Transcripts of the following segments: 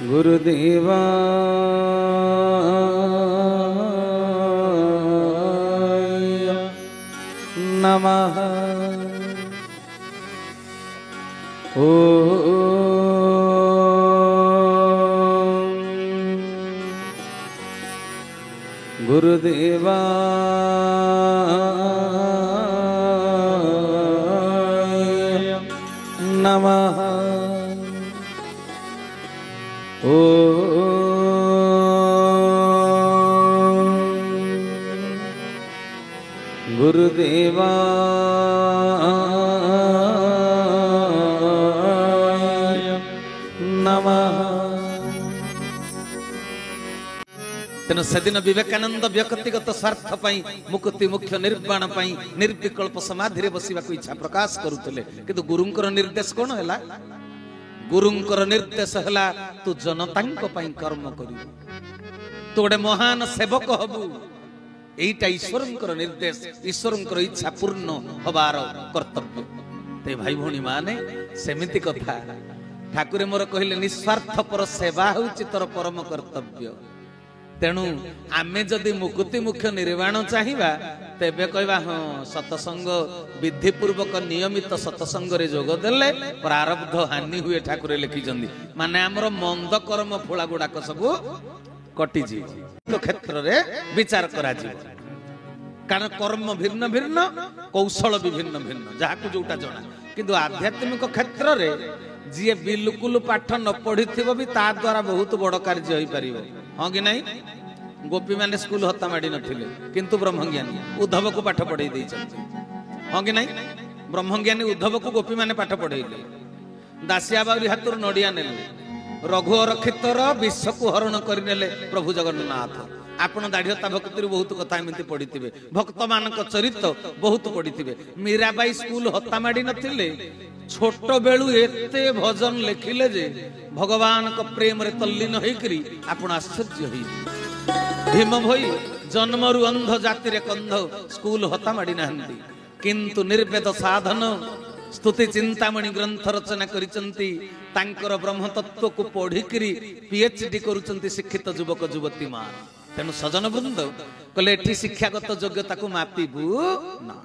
गुरुदेवा नमः। गुरुदेवा नमः। गुरुदेवा नमः। तेणु सेदिन विवेकानंद व्यक्तिगत स्वार्थ पाई मुक्ति मुख्य निर्वाण पाई निर्विकल्प समाधि बसवा इच्छा प्रकाश करुले, किंतु गुरुंकर निर्देश कौन है? गुरुंकर निर्देश है तू जनता कर्म करू, तू गोटे महान सेवक हबू। यहीटा ईश्वरंकर निर्देश, ईश्वरंकर इच्छा पूर्ण हबार कर्तव्य। ते भाई भौणी माने सेमिति कथा ठाकुर मोर कहले निस्वार्थपर सेवा होउछि तोर परम कर्तव्य। तेणु आमे जदि मुक्ति मुख्य निर्वाण चाहिबा तेबे कहबा हाँ सतसंग विधिपूर्वक नियमित सतसंग रे जोग देले प्रारब्ध हानि हुए ठाकुर लिखिजंदी। माने हमर मंद कर्म फुला गुडाक सब कटि जी क्षेत्र रे विचार करा जी, कारण कर्म भिन्न भिन्न, कौशल भी भिन्न भिन्न, जहाकू जोटा जणा। किंतु आध्यात्मिक क्षेत्र रे जी बिल्कुल पाठ न पढ़ी भी ता द्वारा बहुत बड़ कार्य हो पार। हाँ कि नहीं? गोपी माने स्कूल हत्ता माड़ी नथिले किंतु ब्रह्मज्ञानी उद्धव को पाठ पढ़ाई देइछन्ति। हाँ कि नहीं? ब्रह्मज्ञानी उद्धव को गोपी माने पाठ पढ़ाइले। दासिया बाउरी हाथुर नडिया नेले, रघुवर क्षेत्र विश्व को हरण करनेले प्रभु जगन्नाथ। आपण दाढ़ीता भक्ति बहुत कथा एमती पढ़ी, भक्त मान चरित्र बहुत पढ़ी। मीराबाई स्कूल हत्ता माड़ी नथिले, छोट बेलू एते भजन लिखिले जे भगवान को प्रेम रे तल्लीन होइकरी आपण आश्चर्य होई। भीम भई जन्मरु अंध जाति रे कंध, स्कूल हत्ता माड़ी नाहंती, किंतु निर्वेद साधन स्तुति चिंतामणि ग्रंथ रचना करिसंती। तांकर ब्रह्म तत्व को पढ़िकरी पीएचडी करुचंती शिक्षित युवक युवती मान। तेणु सजन वृंद कहले एठी शिक्षागत योग्यता को मापिबू ना,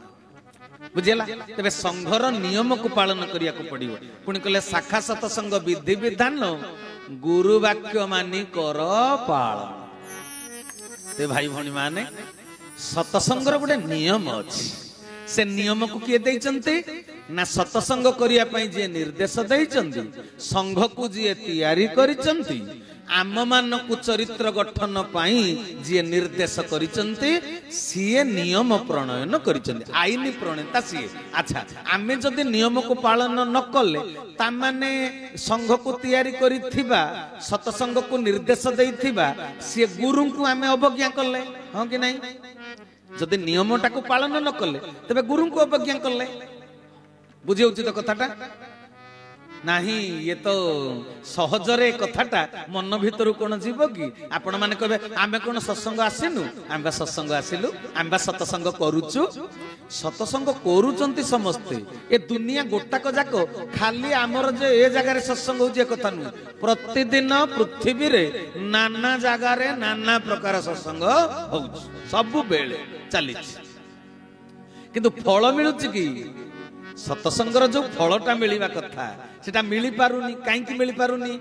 बुझेला? तेबे संघर नियम को पालन करिया को पड़िबो। पुणी कहले शाखा सतसंग विधि विधान गुरु वाक्य मानी कर पालन। ते भाई भौणी माने सतसंगर गोटे नियम अछि। से नियम को किए देइचंती ना सतसंग करिया पई जे निर्देश देइचंती, संघ को जे तैयारी करिचंती, आम मान को चरित्र गठन पाई जे निर्देश करिचंती, सीए नियम प्रणयन करिचंती, आईन प्रणेता सीए। अच्छा, आमे जदि नियम को पालन न कले ता माने संघ को तैयारी करिथिबा, सतसंग को निर्देश देइथिबा, सीए गुरु को आमे अवज्ञा कले। हां कि नहीं? जदि नियमटा को पालन न कले तबे गुरु को अवज्ञा कले। बुझे उचित कथाटा नाही? ये तो सहजरे कथाटा मन भीतर कौन जीव कि? आपण माने कहबे आमे कोन सत्संग आसिनु, आमे सत्संग आसिलु, आमे सत्संग करूचु। सत्संग करूचंती समस्ते, ए दुनिया गोटाक जाको खाली आमर जे ए जगह रे सत्संग होउची ए कथा नु। प्रतिदिन पृथ्वी रे नाना जगह रे नाना प्रकार सत्संग होउची, सब बेले चलीची, किंतु फल मिलुची कि? सतसंगर जो फलटा मिलवा कथा सेटा मिली पारुनी। काईकि मिली पारुनी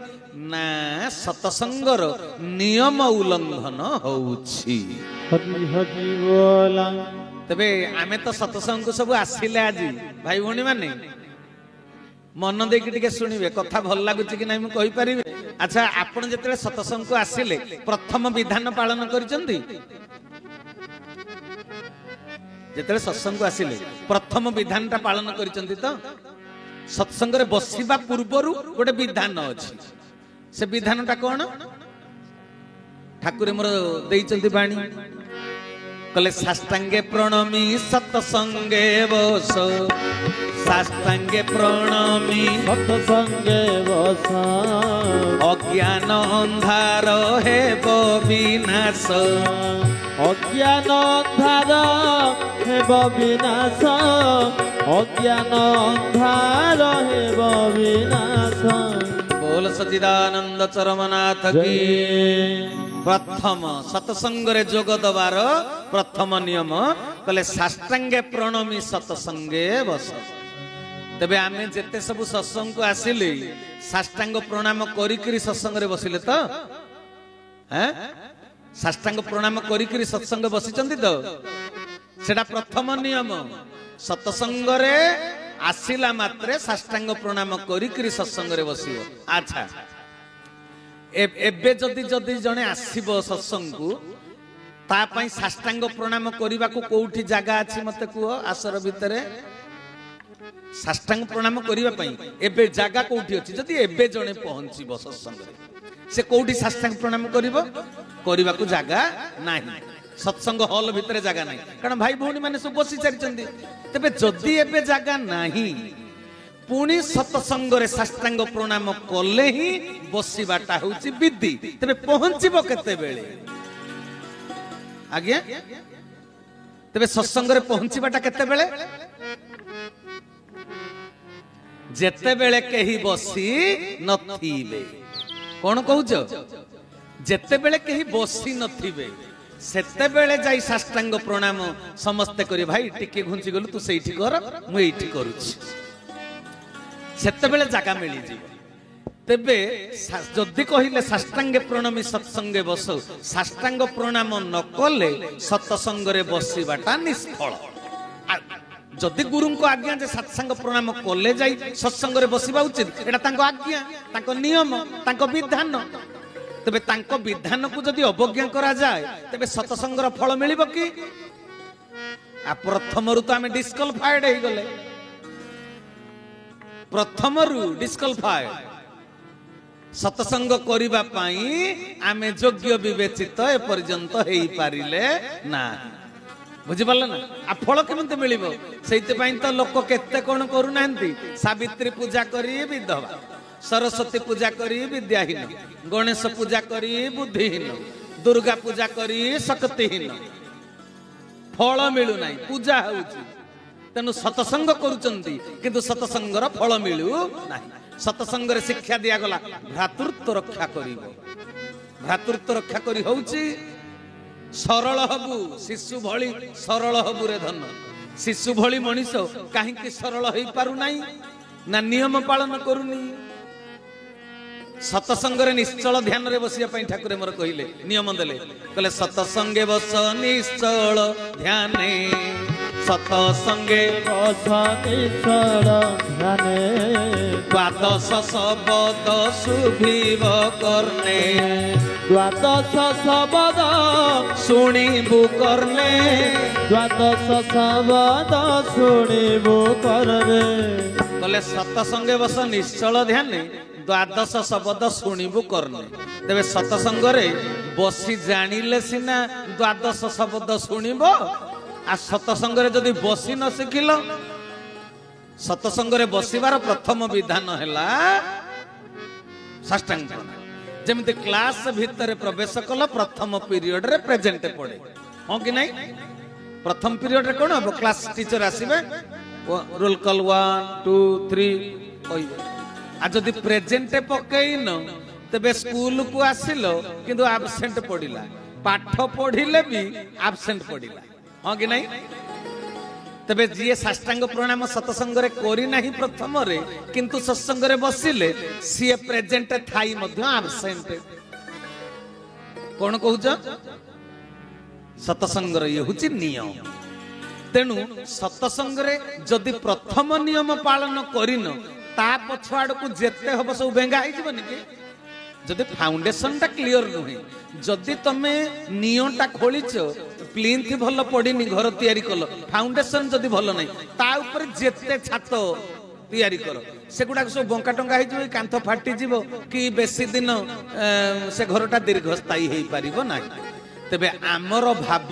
ना सतसंगर नियम उल्लंघन होउछि। तबे आमे तो सतसंग को सब आसिले आज भाई भौणी माने मन देकी टिके सुनिबे, कथा भल लागुछि कि नै मु कहि परिबे। अच्छा, आपण जेतले सतसंग को आसिले प्रथम विधान पालन करिसंती? जेतले सत्संग को आसिले प्रथम विधानटा पालन करिसंती? तो सत्संग रे बसिबा पूर्वरु गोटे विधान अछि। से विधानटा कोन? ठाकुर मोर देइचंती बाणी, कहले साष्टांगे प्रणमी सत्संगे बस, साष्टांगे प्रणमी सत्संगे बस, अज्ञान अंधार हेब विनाश, অজ্ঞান অন্ধার হেব বিনাশ, অজ্ঞান অন্ধার হেব বিনাশ। बोल सच्चिदानंद चरमनाथ की। प्रथम सत्संगे जोग दबार प्रथम नियम कहले साष्टांगे प्रणमी सत्संगे बस। तेबे आमे जेते सबु सत्संग को आसिले साष्टांग प्रणाम करिकरी सत्संग रे बसिले तो हैं साष्टांग प्रणाम करिकरी सत्संग बसिचंदी तो सेटा प्रथम नियम। सत्संग रे आसिला मात्रे साष्टांग प्रणाम करिकरी सत्संग रे बसिबो। अच्छा एबे जदि जदि जने आसीबो सत्संग को ता पई साष्टांग प्रणाम करिबा को कोउठी जागा अछि मते कुओ आसर भितरे साष्टांग प्रणाम करिबा पई एबे जागा कोउठी अछि जदि एबे जने पहुंचीबो सत्संग रे से कोउठी साष्टांग प्रणाम करिबो करिबा को जागा नाही। सत्संग हॉल भितरे जागा नाही कारण भाई भौणी माने सब बसी चरिचंदी। तबे जदि एबे जागा नाही पुणी सत्संग रे साष्टांग प्रणाम कले ही बसीबाटा होउची विधि। तबे पहुंचीबो केते बेले आज्ञा तबे सत्संग रे पहुंचीबाटा केते बेले जेते बेले केही बसी नथिबे। कोन कहउछ जेते बेले केही बसी नथिबे सेते बेले जाई साष्टांग प्रणाम समस्ते करी भाई टिके घुंची गलु तू सेठी कर मु एठी करूछि सेते बेले जागा मिली जी। तेबे जदि कहिले साष्टांगे प्रणमी सत्संगे बस साष्टांग प्रणाम न कले सत्संग रे बसीबाटा निष्फल। जदि गुरु को आज्ञा जे सत्संग प्रणाम कले जाई सत्संग रे बसीबा उचित एटा तांको आज्ञा तांको नियम तांको विधान। तबे तांको विधान को जदि अवज्ञा करा जाए तबे सत्संगर फल मिलिबो कि आ प्रथमरु तो आमे डिस्क्वालिफाइड हे गले। प्रथमरु डिस्क्वालिफाइड सत्संग करिबा पई आमे योग्य विवेचित ए पर्यंत हेई पारिले ना। बुझि पारले ना आ फल केमते मिलिबो सेइते पई तो लोक केते कोन करू नांती सावित्री पूजा करी विधवा सरस्वती पूजा करी विद्याहीन गणेश पूजा करी बुद्धिहीन दुर्गा पूजा करी शक्तिहीन फल मिलु नाही पूजा होउची। तेनु सत्संग करूचंती किंतु सत्संगर फल मिलु नाही। सत्संग रे शिक्षा दिया गला भ्रातृत्व रक्षा करिवो। भ्रातृत्व रक्षा करी होउची सरल हबु शिशु भଳି सरल हबु रे धन। शिशु भଳି मनीष काहे कि सरल होई पारु नाही ना नियम पालन करूनी। सत्संग रे निश्चल ध्यान रे बसिया पई ठाकुर मोर कहिले नियम देले कहले सत्संगे बस निश्चल ध्याने सत्संगे बस निश्चल ध्याने द्वादश शब्द शुभिव करने द्वादश शब्द शुणिबु करने द्वादश शब्द शुणिबु करने। कहले सत्संगे बस निश्चल ध्याने द्वादश शब्द शुणिबु करने। तेबे सत्संग रे बसी जानिले सिना द्वादश शब्द शुणिबो आ सत्संग रे जदि बसी न सिखिलो सत्संग रे बसिबार प्रथम विधान हैला साष्टांग प्रणाम। जेमिति क्लास भितर प्रवेश कल प्रथम पीरियड रे प्रेजेंट पड़े हां कि नहीं। प्रथम पीरियड रे कोन हो क्लास टीचर आसीबे रोल कॉल 1 2 3 कहबे आ जदि प्रेजेंट पकेइन तबे स्कूल को आसिलो किंतु एब्सेंट पड़िला पाठ पढ़िले भी एब्सेंट पड़िला हां कि नहीं। तबे जिए साष्टांग प्रणाम सत्संग रे करी नाही प्रथम रे किंतु सत्संग रे बसिले सी प्रेजेंट थाई मध्य एब्सेंट कोन कहउछ सत्संग रे ये हुची नियम। तेनु सत्संग रे जदि प्रथम नियम पालन करिन ता पछवाड़ को जेते हबो सब बेंगा होई जबनी कि जदि फाउंडेशन टा क्लियर नुहे जदि तमे नियमटा खोलिछ प्लिंथ भल पड़िनी घर तैयारी कल फाउंडेशन जदि भल नहीं ता ऊपर जेते छात तैयारी कर सेगुडा सब बंका टंगा हो जाए कांथ फाटी जीवो कि बेसी दिन से घरटा दीर्घस्थायी हो पारिबो नाही। तेबे आमर भाव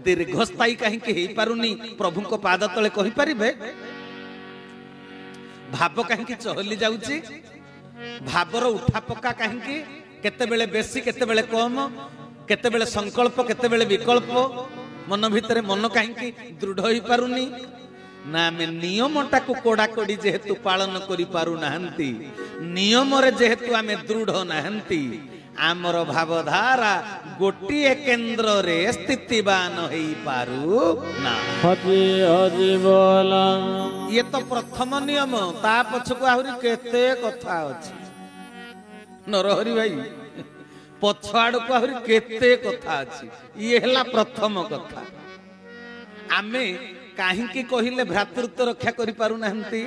दीर्घस्थायी कहीं हो पारुनी प्रभु को पाद तले कहि परिबे भाव कहीं चहली जाउची भावर उठा पका कहीं केते बेले बेसी केते बेले कम केतेबेले संकल्प केतेबेले विकल्प मन भितर मन कहीं दृढ़ हो पारुनी ना आमे नियमटा को कोड़ाकोड़ी जेहेतु पालन करि पारु नाहंती नियम रे जेहेतु आमे दृढ़ नाहंती आमर भावधारा गोटिए केंद्र रे स्थितिवान होई पारु ना। हरि हरि बोला ये तो प्रथम नियम ता पछको आहुरी केते कथा अछि नरहरि भाई पछ आड़ को आहुरी केते कथा अछि ये हला प्रथम कथा। आमे काहींकी कहिले भ्रातृत्व रक्षा करि पारु नाहंती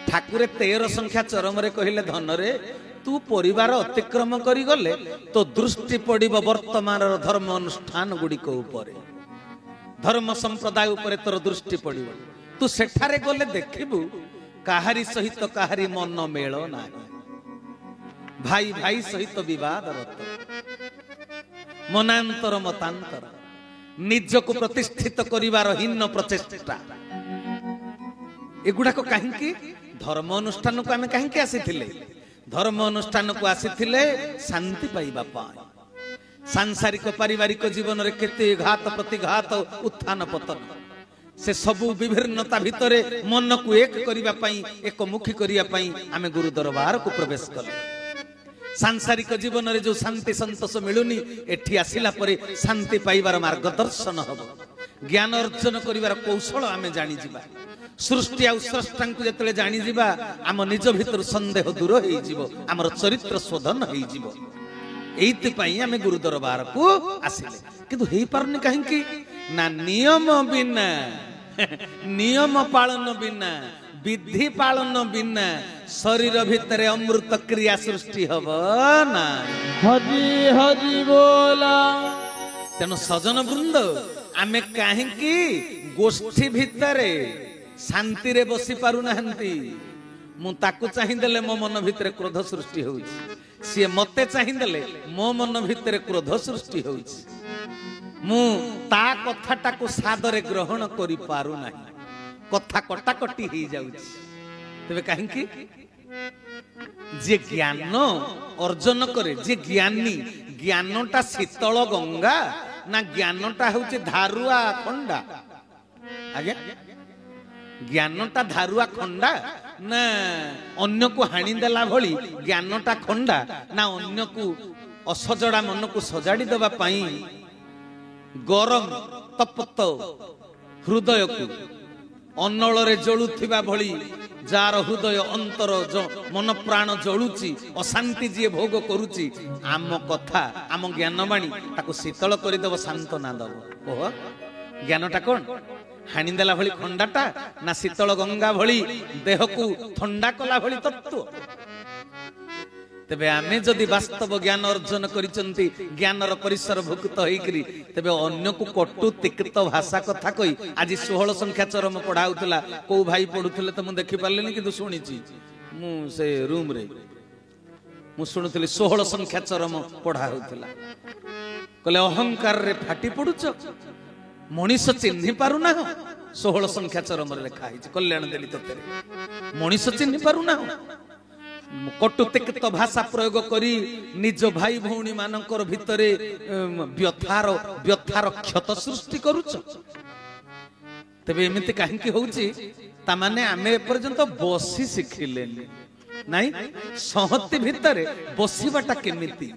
ठाकुरे 13 संख्या चरम रे कहिले धन रे तू परिवार अतिक्रम करी गले तो दृष्टि पड़िब वर्तमान धर्म अनुष्ठान गुड़िक उपरे धर्म संप्रदाय उपरे तोर दृष्टि पड़िब तू सेठारे गले देखिबु काहारी सहित काहारी मन मेल नाही भाई भाई सहित विवाद रत मनांतर मतांतर निजको प्रतिष्ठित करिवार हीन प्रचेष्टा एगुडा को काहींकी धर्म अनुष्ठान को आमे काहींकी आसीथिले धर्म अनुष्ठान को आसीथिले शांति पाइबा पाए सांसारिक पारिवारिक जीवन रे केते घात प्रतिघात उत्थान पतन से सबु विभिन्नता भितरे मन को एक करिबा पई एक मुखी करिया पई आमे गुरु दरबार को प्रवेश कले सांसारिक जीवन रे जो शांति संतोष मिलुनी एठी आसिला परे शांति पाइबार मार्गदर्शन हबो ज्ञान अर्जन करिवार कौशल आमे जानि जिबा सृष्टि आ स्रष्टा को जतले जानि जिबा आम निज भितर संदेह दूर होई जिवो हमर चरित्र शोधन होई जिवो एइति पई आमे गुरु दरबार को आसिले किंतु हेई पारनी काहेकि ना नियम बिना नियम पालन बिना विधि पालन बिना शरीर भितरे अमृत क्रिया सृष्टि हबो ना। हरि हरि बोला तेनु सजन वृंद आमे काहेकि गोष्ठी भितरे शांति रे बसी पारु नाहंती मु ताकू चाहि देले मो मन भितरे क्रोध सृष्टि होउछि सी मते चाहि देले मो मन भितरे क्रोध सृष्टि होउछि मु ता कथाटा को सादरे ग्रहण करि पारु नाही कथा कटाकटी हो जाउछि तबे काहेकि जे ज्ञान अर्जन करे जे ज्ञानी ज्ञानटा शीतल गंगा ना ज्ञानटा होउछि धारुआ खंडा आज्ञा ज्ञानटा धारुआ खंडा ना अन्य को हाणी देला भली ज्ञानटा खंडा ना अन्य को असजड़ा मन को सजाड़ी देबा पई गरम तप्त हृदय को अन्नल रे जळुथिबा भली जार हृदय अंतर मन प्राण जळुची अशांति जी भोग करूची आम कथा आम ज्ञानवाणी ताको शीतल करि देबो शांतना देबो ओह ज्ञानटा कोन हाणी देला भली खंडाटा ना शीतल गंगा भली देह को ठंडा कला भली तत्व तेबे आमे जदि वास्तव ज्ञान अर्जन करिसंती ज्ञानर परिसर भुक्त होइकरी तेबे अन्य को कटु तिक्त भाषा कथा कहि आज 16 संख्या चरम पढ़ाउतला को भाई पढुतले त मु देखि पारलेनी किंतु सुनिची मु से रूम रे मु सुनुतली 16 संख्या चरम पढ़ाउतला कहले अहंकार रे फाटी पडुछ मनीष चिन्हि पारु ना 16 संख्या चरम रे लिखा हिच कल्याण देली तते मनीष चिन्हि पारु ना कटु तिक्त भाषा प्रयोग करी निज भाई भौणी मानकर भितरे व्यथार क्षत सृष्टि करूछ तबे एमिति काहेकि होउची ता माने आमे पर्यंत बसी सिखिलेनी नाही सहति भितरे बसीबाटा केमिति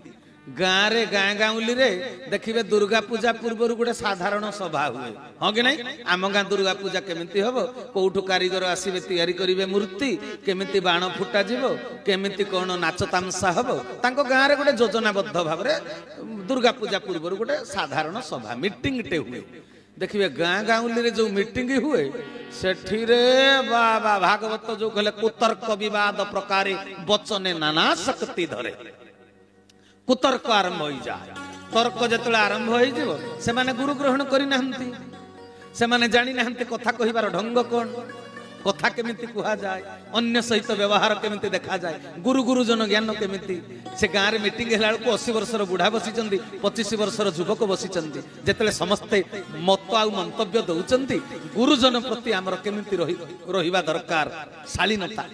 गाँ रे गाँ गाउली रे देखिबे दुर्गा पूजा पूर्व गोटे साधारण सभा हुए हाँ कि नहीं आम गाँ दुर्गा पूजा केमिति हबो कोठु कारीगर आसीबे तैयारी करिवे मूर्ति केमिति बाण फुटा जिवो केमिति कोन नाच तामसा हबो तांको गाँ रे गोटे योजनाबद्ध भाबरे दुर्गा पूजा पूर्व गोटे साधारण सभा मीटिंग टे हुए देखिबे गाँ गाउली रे जो मीटिंग हुए सेठी रे बाबा भागवत जो कहले कुतर्क विवाद प्रकारे वचने नाना शक्ति धरे कुतर्क आरंभ हो जाए तर्क जतले आरंभ हो जिवो से माने गुरु ग्रहण करि नाहंती से माने जानि नाहंती कथा कहिबार ढंग कोन कथा केमिति कुहा जाए अन्य सहित व्यवहार केमिति देखा जाए गुरु गुरुजन ज्ञान केमिति से गाँ रे मीटिंग हेला को 80 वर्षर बुढ़ा बसिचंती 25 वर्षर युवक बसिचंती जेतले समस्ते मत आ मंतव्य दउचंती गुरुजन प्रति हमर केमिति रहिबा दरकार शालीनता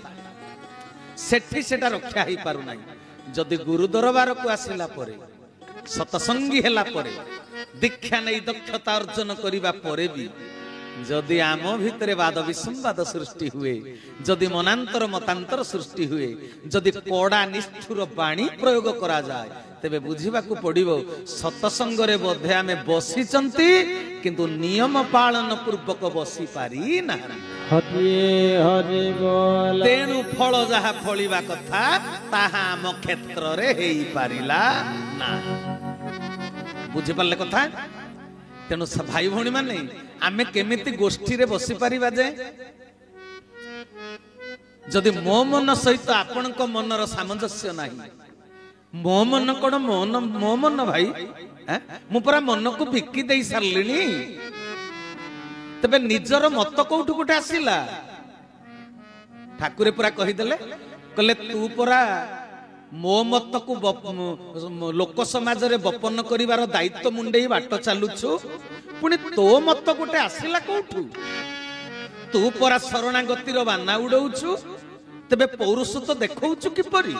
सेठी सेटा रक्षा ही पारु नाही जदि गुरु दरबार को आसिला परे सतसंगी हेला परे दीक्षा नहीं दक्षता अर्जन करिबा परे भी जदि आम भितरे वाद विसंवाद सृष्टि हुए जदि मनांतर मतांतर सृष्टि हुए जदि कड़ा निष्ठुर बाणी प्रयोग करा जाए तेबे बुझिबाकू पड़िबो सतसंगरे बोधे आमे बसिचंती किंतु नियम पालन पूर्वक बसी पारी ना हरि हरि बोल तेणु फल जहा फलिबा कथा ताहा आम क्षेत्र रे हेई पारिला ना बुझि पारले कथा तेणु भाई भौणी माने आमे केमिति गोष्ठी रे बसी पारिबा जे जदि मो मन सहित आपणक मनर सामंजस्य नाही मो मन कोन मो मन भाई मु परा मन को बिकी देई सारलिनी तबे निजर मत कोठु कोठे आसिला ठाकुरे पूरा कहिदेले कहले तू परा मो मत को लोक समाज रे बपन करिवार दायित्व मुंडेई बाट चालुछु पुणी तो मत गोटे आसिला कोठु तू परा शरणागतिर बाना उड़ौछु तबे पौरुष तो देखौछु किपरि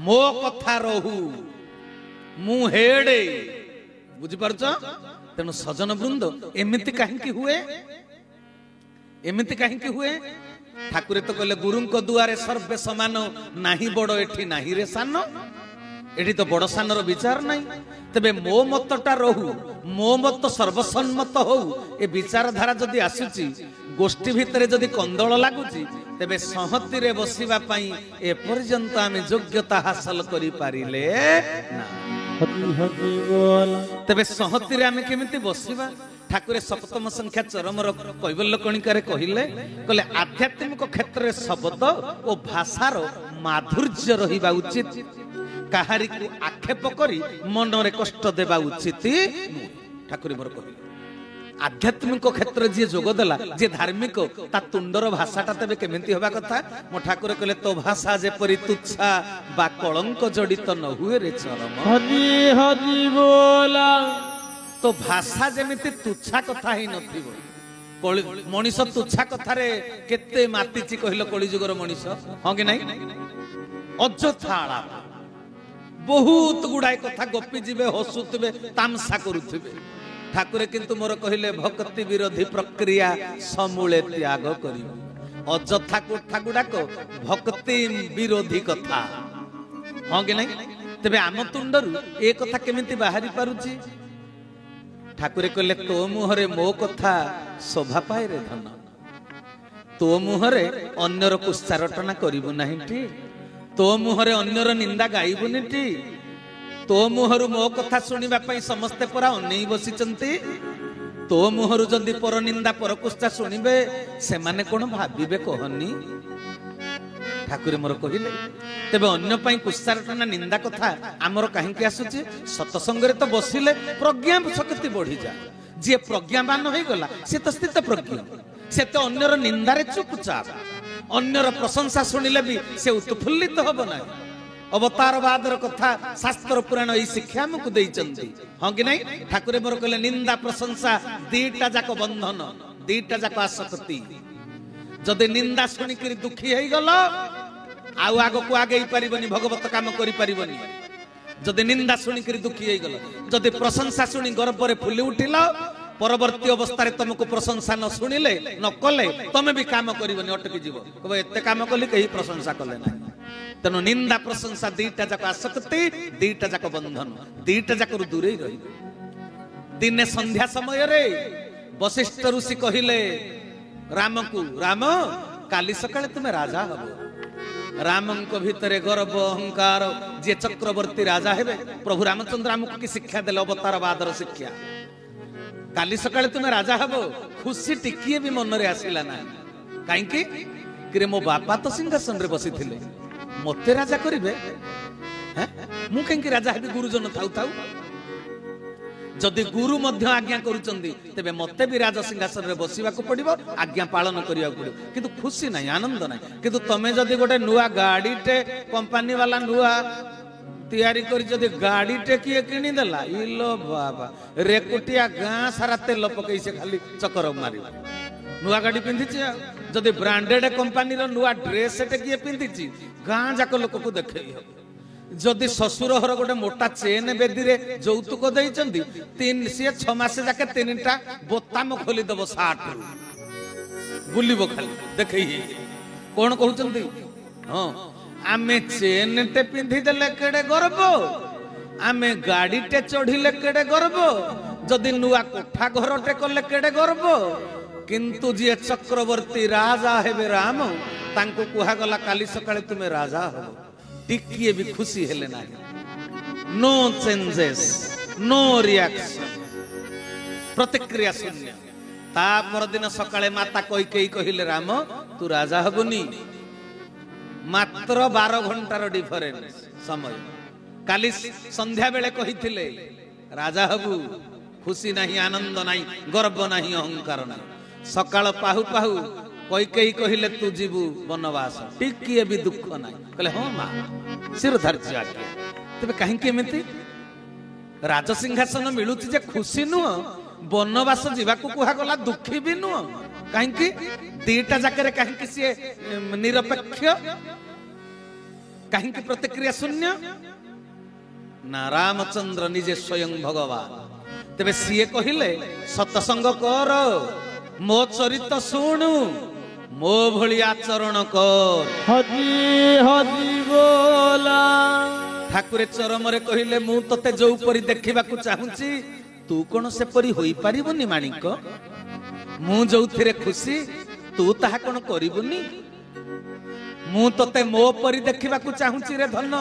मो कथा रहू मु हेडे बुझि परछ तेणु सजन वृंद एमिति काहेकि हुए एमिति काहेकि हुए ठाकुरे तो कहले गुरुंक दुआरे सर्वे समान नाही बड़ एठी नाही रे सान एठी तो बड़ सानर विचार नाही तबे मो मतटा रहू मो मत सर्वसम्मत हो ए विचार धारा जदि आसुची गोष्ठी भितरे जदि कंदल लागुची तेबे सहति रे बसिबा पई ए पर्यंत आमे योग्यता हासिल करि पारिले ना हरि हरि बोल तेबे सहति रे आमे केमिति बसिबा ठाकुरे सप्तम संख्या चरमर कैवल्य कणिकारे कहिले कहले आध्यात्मिक क्षेत्र रे शब्द ओ भाषार माधुर्य रहिबा उचित काहारी को आक्षेप करी मन रे कष्ट देबा उचित ठाकुरे मोर कहिले आध्यात्मिक क्षेत्र जी जोग देला जे धार्मिक ता तुंडर भाषाटा तेबे केमिति होबा कथा मो ठाकुर कहले तो भाषा जे परि तुच्छा बा कलंक जडित न हुए रे चरम हरि हरि बोला तो भाषा जेमिति तुच्छा कथा ही नथिबो मनीष तुच्छा कथा रे केते मातिची कहिलो कली जुगर मनीष हां कि नाही अजथाळा बहुत गुडाय कथा गपी जिबे हसुतबे तामसा करूथबे ठाकुरे किंतु मोर कहिले भक्ति विरोधी प्रक्रिया समूले त्याग करी अजथा कोठा गुडाक भक्ति विरोधी कथा हां कि नहीं तेबे आम तुंडरू ए कथा केमिति बाहरी पारुची ठाकुरे कहले तो मुहरे मो कथा शोभा पाए रे धन तो मुहरे अन्यर कुस्तारटना करिबु नाही टी तो मुहरे अन्यर निंदा गाइबुनी टी तो मुहरु मो कथा सुनिबा पई समस्ते परा अनेई बसिचंती तो मुहरु जदी पर निंदा पर कुस्ता सुनिबे से माने कोन भाबिबे कहनी ठाकुरे मोर कहिले तेबे अन्य पई कुस्तारटना निंदा कथा हमर काहे के आसुची सतसंग रे तो बसिले प्रज्ञा शक्ति बढ़ी जा जे प्रज्ञावान होई गला से तो स्थित प्रज्ञ से तो अन्यर निंदा रे चुपचाप अन्यर प्रशंसा सुनिले भी से उत्फुल्लित हबो ना अवतारवादर कथा शास्त्र पुराण ई शिक्षा हमकु देइचंती हां कि नहीं ठाकुरे मोर कहले निंदा प्रशंसा दीटा जाक बंधन दीटा जाक आसक्ति जदि निंदा सुनी करी दुखी हेई गलो आउ आगो को आगे पारिबनी भगवत काम करि पारिबनी जदि निंदा सुनी करी दुखी हेई गलो जदि प्रशंसा सुनी गर्व रे फुली उठिलो परवर्ती अवस्था रे तुमको प्रशंसा न सुनिले न कले तमे भी काम करिबनी अटकी जीवो कहबो एते काम कली कहीं प्रशंसा कले ना तेणु निंदा प्रशंसा दीटा जाक आसक्ति दीटा जाक बंधन दीटा जाक दूरे रही दिने संध्या समय रे वशिष्ठ ऋषि कहिले राम को राम काली सकाळे तुमे राजा हबो रामंक भितरे गर्व अहंकार जे चक्रवर्ती राजा हेबे प्रभु रामचंद्र हमको की शिक्षा देले अवतारवादर शिक्षा काली सकाळे तुमे राजा हबो खुशी टिकिए भी मन रे आसिला ना काहे कि मो बापा तो सिंहासन रे बसिथिले मते राजा करिबे मु केंकी राजा हेबी गुरुजन थाउ थाउ जदि गुरु मध्य आज्ञा करूचंदी तेबे मते भी राज सिंहासन रे बसिबा को पड़िबो आज्ञा पालन करिया पड़िबो किंतु खुशी नाही आनंद नाही किंतु तमे जदि गोटे नुआ गाड़ी टे कंपनी वाला नुआ तैयारी करी जदि गाड़ी टे किए किनी देला इलो बाबा रेकुटिया गां सारा तेल पकई से खाली चक्कर मारिबो नुआ गाड़ी पिंधिचे जदि ब्रांडेड कंपनी रो नुआ ड्रेस टे किए पिंधिची गां जाक लोक को देखई हो जदि ससुर हर गोटे मोटा चेन बेदी रे जौतुक देइचंदी तीन से 6 मास जाके 3टा बोताम खोली दबो साठ बुलिबो खाली देखई कोन कहउचंदी हां आमे चेन टे पिंधि देले केडे गर्व आमे गाड़ी टे चढ़िले केडे गर्व जदि नुआ कोठा घर टे कले केडे गर्व किंतु जी चक्रवर्ती राजा हेबे राम तांको कुहा गला काली सकाळे तुमे राजा हो टिकिए भी खुशी हेले ना नो चेंजेस नो रिएक्शन प्रतिक्रिया शून्य ता परदिन सकाळे माता कई कहिले राम तू राजा हबुनी मात्र 12 घंटार डिफरेंस समय काली संध्या बेले कहिथिले राजा हबु खुशी नहीं आनंद नहीं गर्व नहीं अहंकार नहीं सकाळ पाहु पाहु कई कहिले तू जीवु वनवास टिकिए भी दुख नहीं कहले हां मां सिर धरछि आके तबे काहे के एमिति राजसिंहासन मिलुछि जे खुशी नु वनवास जीवाकू कुहा गला दुखी भी नु काहे कि दीटा जाकरे काहे कि से निरपेक्ष काहे कि प्रतिक्रिया शून्य ना रामचंद्र निजे स्वयं भगवान तबे सीए कहिले सतसंग कर मो चरित शुणु मो भली आचरण कर हजी हजी बोला ठाकुरे चरमरे कहिले मु तते जो परी देखिबा को चाहुची तू कोन से परी होई परिबुनी माणिक मु जोथिरे खुशी तू ताहा कोन करिबुनी मु तते मो परी देखिबा को चाहुची रे धन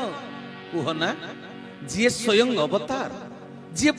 कुहना जी स्वयं अवतार जी